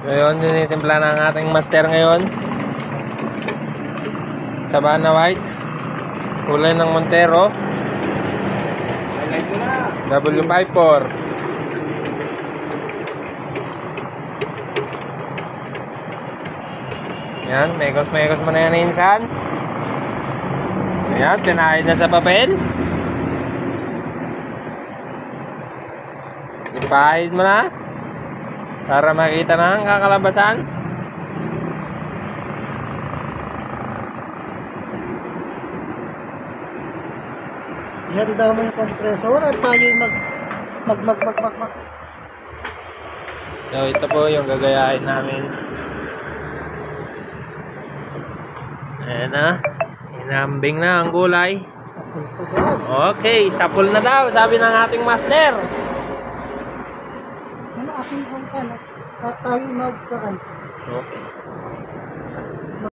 Ngayon, tinitimpla na ang ating master ngayon. Sabana White. Kulay ng Montero. W54. Yan, mekos mo na yan insan. Ayan, pinahid na sa papel. Ipahid mo na para makita na ang kakalabasan. Yan daw may kompresor at tayo mag. So ito po yung gagayahin namin. Ayan na. Inambing na ang gulay. Okay, sapul na daw, sabi ng ating master. Ano aking kangkan at tayo magkaan. Okay.